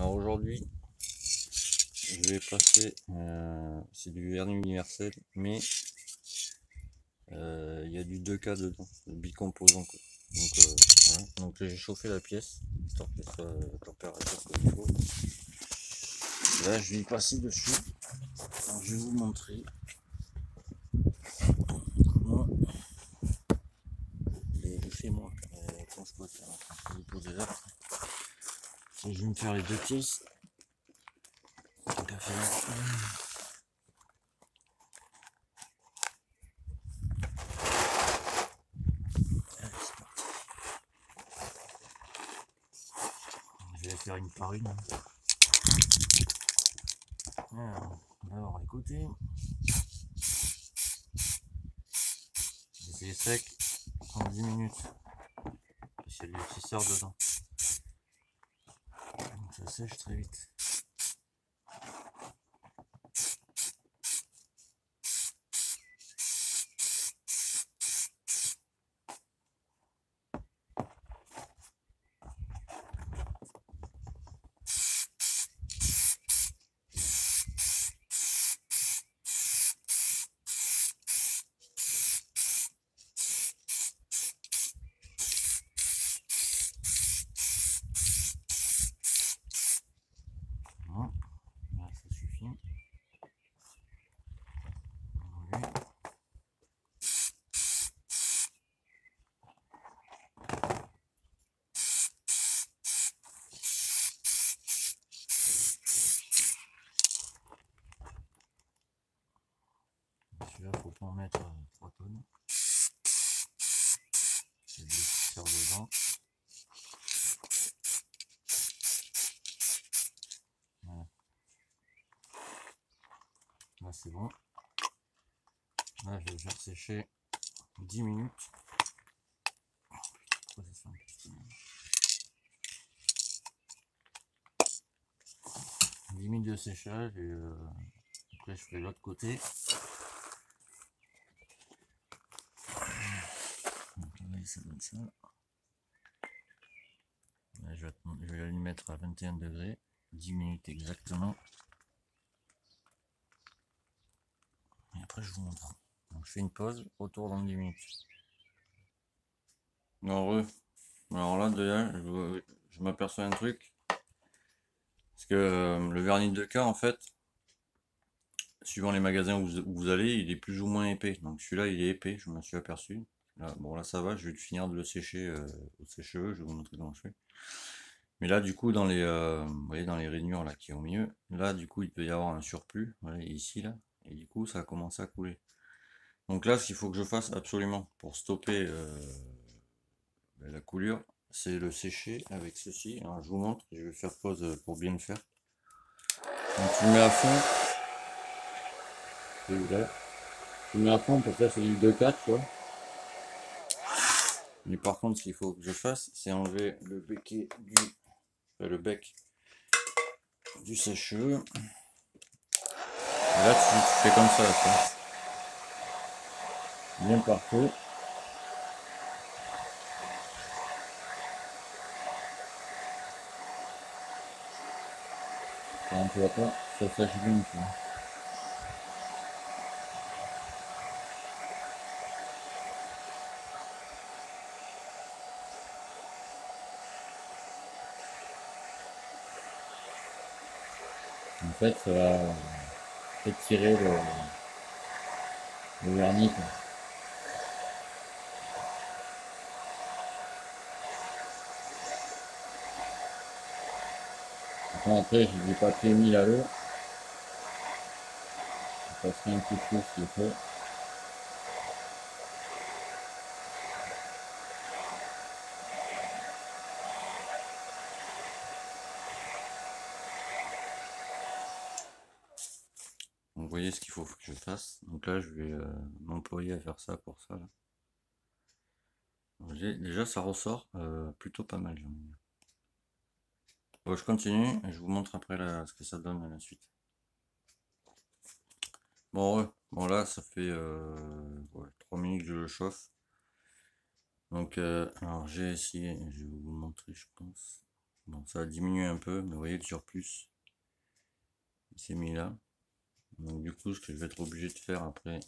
Alors aujourd'hui, je vais passer, c'est du vernis universel, mais il y a du 2K dedans, le bicomposant quoi. Donc voilà. Donc j'ai chauffé la pièce, histoire qu'elle soit à la température comme il faut. Là je vais y passer dessus. Alors, je vais vous montrer comment chez moi quand je peux faire vous poser là. Je vais me faire les deux pièces. Tant qu'à faire. Je vais faire une par une. Alors, on va écouter. C'est sec en 10 minutes. Il y a du tisseur dedans. Donc ça sèche très vite. Bon, là, ça suffit. Celui-là, faut pas en mettre 3 tonnes. C'est du tisseur dedans. Voilà. Là c'est bon. Là je vais le faire sécher 10 minutes. Pourquoi ça se fait un petit... 10 minutes de séchage et après je ferai l'autre côté. Donc là ça donne ça. Là, je vais la mettre à 21 degrés, 10 minutes exactement. Et après je vous montre. Donc je fais une pause, retour dans 10 minutes. Alors là déjà je m'aperçois un truc. Parce que le vernis 2K en fait, suivant les magasins où vous allez, il est plus ou moins épais. Donc celui-là il est épais, je m'en suis aperçu. Là, bon là ça va, je vais finir de le sécher au sèche-cheveux, je vais vous montrer comment je fais. Mais là du coup dans les vous voyez dans les rainures là qui est au milieu, là du coup il peut y avoir un surplus, voilà, ici là, et du coup ça a commencé à couler. Donc là ce qu'il faut que je fasse absolument pour stopper la coulure, c'est le sécher avec ceci. Alors je vous montre, je vais faire pause pour bien le faire. Donc tu le mets à fond. Je mets à fond parce que là c'est du 2-4 quoi. Mais par contre ce qu'il faut que je fasse c'est enlever le becquet le bec du sèche-cheveux. Là tu fais comme ça, bien parfait. Quand tu vois pas, ça sèche bien quoi. En fait ça va étirer le vernis quoi. Après j'ai du papier mis à l'eau. Je passerai un petit peu ce qu'il faut. Donc vous voyez ce qu'il faut que je fasse. Donc là je vais m'employer à faire ça pour ça là. Déjà ça ressort plutôt pas mal. Bon, je continue et je vous montre après là, ce que ça donne à la suite. Bon, bon là ça fait 3 minutes que je le chauffe. Donc alors j'ai essayé, je vais vous montrer je pense. Bon, ça a diminué un peu, mais vous voyez le surplus, il s'est mis là. Donc du coup, ce que je vais être obligé de faire après,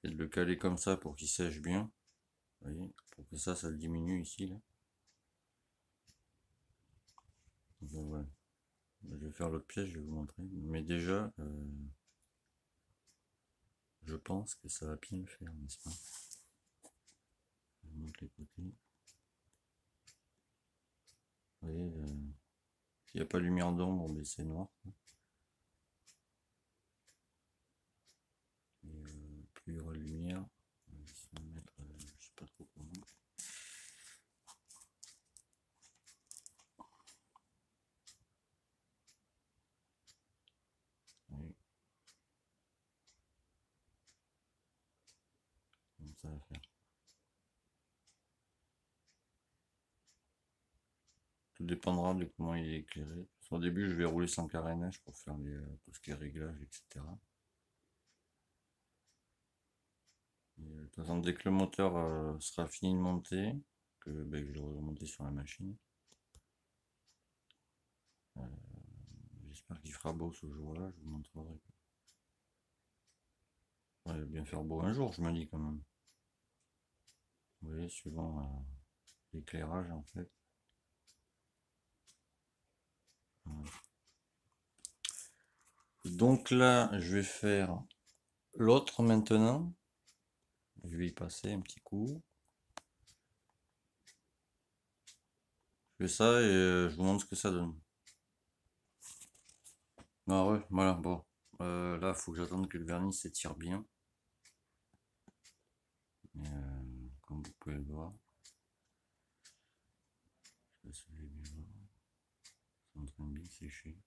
c'est de le caler comme ça pour qu'il sèche bien. Vous voyez, pour que ça le diminue ici, là. Donc, voilà. Je vais faire l'autre pièce, je vais vous montrer. Mais déjà, je pense que ça va bien le faire, n'est-ce pas? Je vous montre les côtés. Vous voyez, s'il n'y a pas de lumière d'ombre, mais c'est noir. Et, plus il y aura de lumière, on va essayer de mettre, je sais pas trop comment. Oui. Comme ça va faire. Tout dépendra de comment il est éclairé. Au début, je vais rouler sans carénage pour faire tout ce qui est réglage, etc. Et, de toute façon, dès que le moteur sera fini de monter, que je vais remonter sur la machine. J'espère qu'il fera beau ce jour-là, je vous montrerai. Ouais, il va bien faire beau un jour, je me dis quand même. Vous voyez, suivant l'éclairage en fait. Voilà. Donc là, je vais faire l'autre maintenant. Je vais y passer un petit coup. Je fais ça et je vous montre ce que ça donne. Ah ouais, voilà, bon. Là, il faut que j'attende que le vernis s'étire bien. Et, comme vous pouvez le voir. Je sais pas si vous avez bien voir. C'est en train de bien sécher.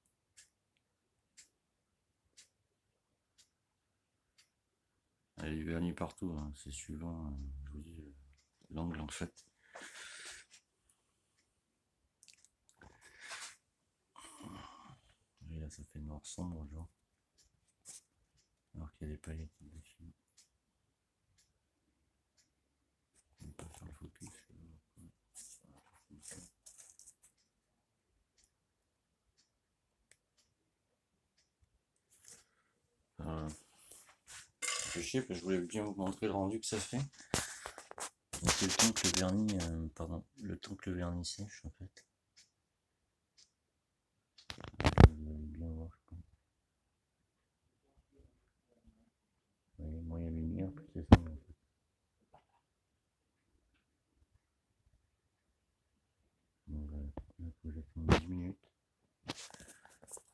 Il y a du vernis partout, hein. C'est suivant, je vous dis, l'angle en fait. Et là, ça fait noir sombre, genre. Alors qu'il y a des paillettes dessus. On peut faire le focus. Je sais que je voulais bien vous montrer le rendu que ça fait. Donc le temps que le vernis, le temps que le vernis sèche en fait. Vous allez bien voir, je pense. Vous voyez, moins il y a lumière, plus c'est sombre en fait. Donc là, il faut que j'attende 10 minutes.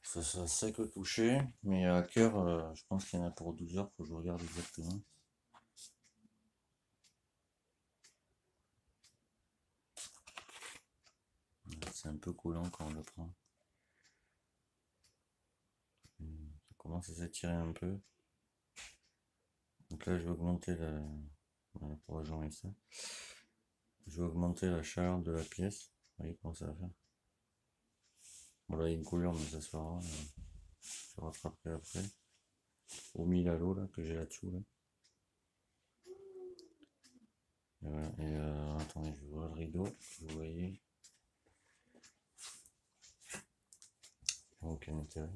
Ça sec au toucher, mais à cœur, je pense qu'il y en a pour 12 heures, faut que je regarde exactement. C'est un peu collant quand on le prend. Ça commence à s'étirer un peu. Donc là, je vais augmenter la... Voilà, pour rejoindre ça. Je vais augmenter la chaleur de la pièce. Vous voyez comment ça va faire. Voilà, il y a une couleur, mais ça se fera. Je rattraperai après. Au 1000 à l'eau là, que j'ai là-dessous. Là. Et voilà. Et attendez, je vois le rideau. Vous voyez. Aucun intérêt.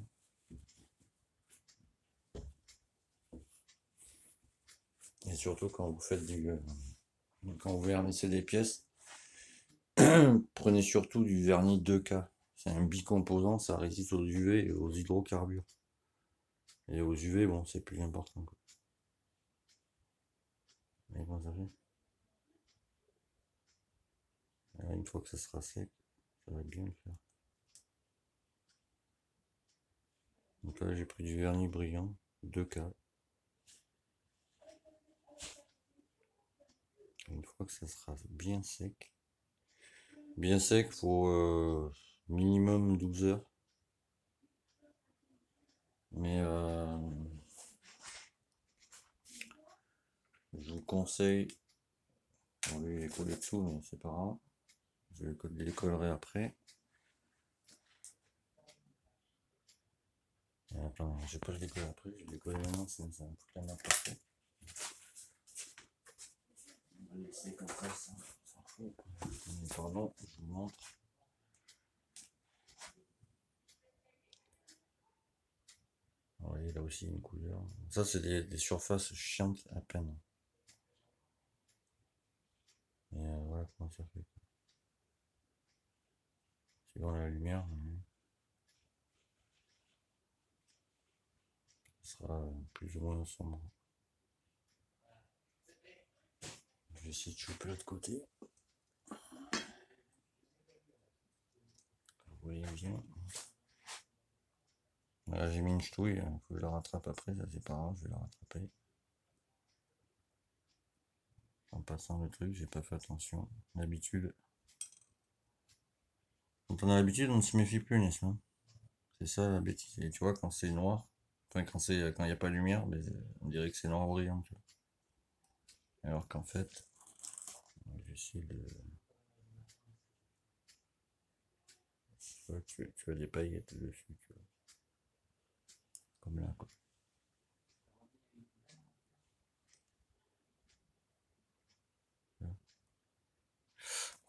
Et surtout quand vous faites quand vous vernissez des pièces, prenez surtout du vernis 2K. C'est un bicomposant, ça résiste aux UV et aux hydrocarbures. Et aux UV, bon, c'est plus important. Quoi. Et comment ça fait? Alors, une fois que ça sera sec, ça va bien le faire. Donc là, j'ai pris du vernis brillant, 2K. Une fois que ça sera bien sec, faut minimum 12 heures. Mais je vous conseille, bon lui il est collé dessous mais c'est pas grave, je les collerai après. Attends, je vais pas les coller après, je vais les coller maintenant, sinon ça va me foutre la merde parfait. On va laisser comme ça, on s'en fout. Pardon, je vous montre. a aussi une couleur. Ça, c'est des surfaces chiantes à peine. Et voilà comment ça fait. Suivant la lumière, ça sera plus ou moins sombre. Je vais essayer de choper l'autre côté. Vous voyez bien. Là, j'ai mis une ch'touille, il faut que je la rattrape après, ça c'est pas grave, je vais la rattraper. En passant le truc, j'ai pas fait attention. D'habitude. Quand on a l'habitude, on ne se méfie plus, n'est-ce pas? C'est ça la bêtise. Et tu vois, quand c'est noir, enfin quand il n'y a pas de lumière, ben, on dirait que c'est noir brillant. Tu vois. Alors qu'en fait, j'essaie de. Tu as des paillettes dessus, tu vois. Comme là, quoi.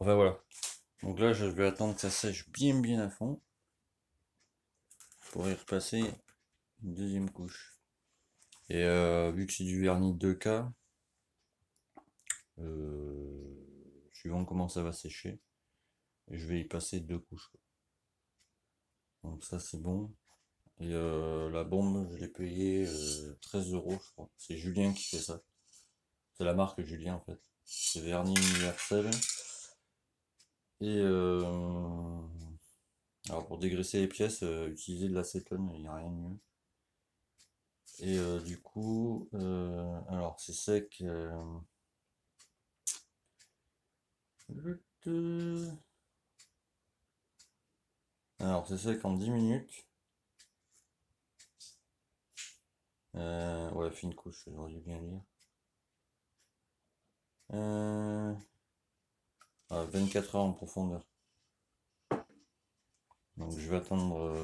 Enfin voilà. Donc là, je vais attendre que ça sèche bien à fond pour y repasser une deuxième couche. Et vu que c'est du vernis 2K, suivant comment ça va sécher, je vais y passer 2 couches. Donc ça c'est bon. Et la bombe, je l'ai payé 13 euros, je crois. C'est Julien qui fait ça. C'est la marque Julien en fait. C'est vernis universel. Et alors pour dégraisser les pièces, utiliser de l'acétone, il n'y a rien de mieux. Et du coup, alors c'est sec. Alors c'est sec en 10 minutes. Ouais, fine couche, j'aurais dû bien lire. 24 heures en profondeur. Donc je vais attendre,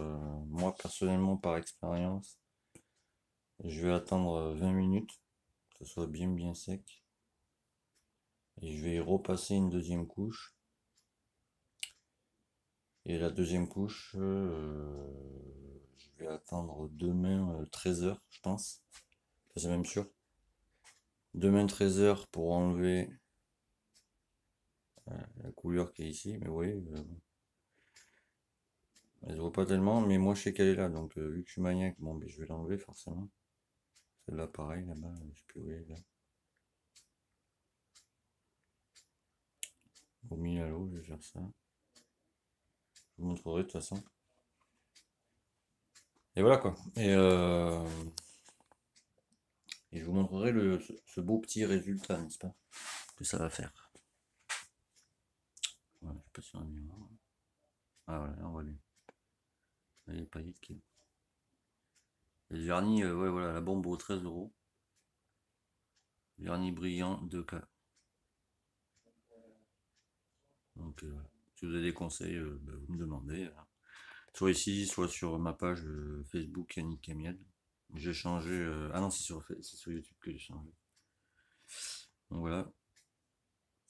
moi personnellement par expérience, je vais attendre 20 minutes, que ce soit bien sec. Et je vais y repasser une deuxième couche. Et la deuxième couche, je vais attendre demain 13 heures, je pense. C'est même sûr. Demain 13 heures pour enlever la couleur qui est ici. Mais vous voyez, elle se voit pas tellement. Mais moi je sais qu'elle est là. Donc vu que je suis maniaque, bon, ben, je vais l'enlever forcément. Celle-là pareil, là-bas, je sais plus où elle est là. Au milieu à l'eau, je vais faire ça. Je vous montrerai de toute façon. Et voilà quoi. Et je vous montrerai ce beau petit résultat, n'est-ce pas, que ça va faire. Voilà, je sais pas si on a bien. Ah voilà, on voit bien. Là, les paillettes qui. Et le vernis, ouais, voilà, la bombe vaut 13 euros. Vernis brillant 2K. Donc, si vous avez des conseils, bah, vous me demandez. Soit ici, soit sur ma page Facebook Yannick Camiel. J'ai changé. Ah non, c'est sur YouTube que j'ai changé. Donc voilà.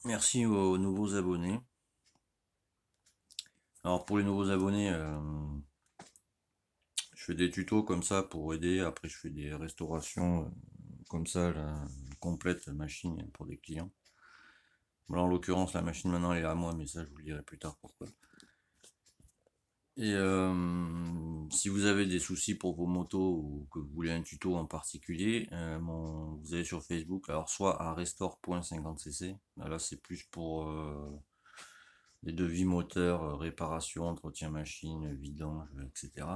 Merci aux nouveaux abonnés. Alors pour les nouveaux abonnés, je fais des tutos comme ça pour aider. Après, je fais des restaurations comme ça, la complète machine pour des clients. Là, en l'occurrence, la machine maintenant elle est à moi, mais ça, je vous le dirai plus tard pourquoi. Et si vous avez des soucis pour vos motos ou que vous voulez un tuto en particulier, vous allez sur Facebook, alors soit à restore.50cc, là c'est plus pour les devis moteurs, réparation, entretien machine, vidange, etc.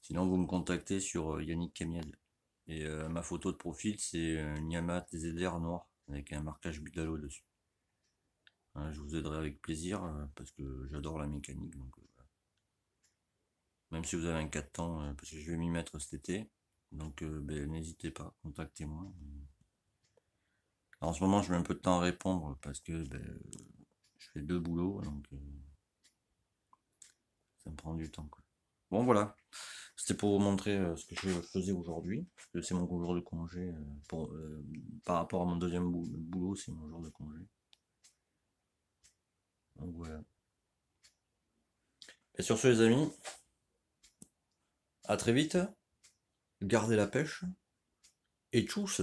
Sinon vous me contactez sur Yannick Camiel. Et ma photo de profil c'est une Yamaha TZR noir avec un marquage Budalo dessus. Je vous aiderai avec plaisir parce que j'adore la mécanique. Donc, même si vous avez un 4 temps, parce que je vais m'y mettre cet été. Donc ben, n'hésitez pas, contactez-moi. En ce moment, je mets un peu de temps à répondre parce que ben, je fais 2 boulots, donc ça me prend du temps. Quoi. Bon, voilà. C'était pour vous montrer ce que je faisais aujourd'hui. C'est mon jour de congé. Par rapport à mon deuxième boulot, c'est mon jour de congé. Donc voilà. Et sur ce, les amis, à très vite. garder la pêche, et tchuss!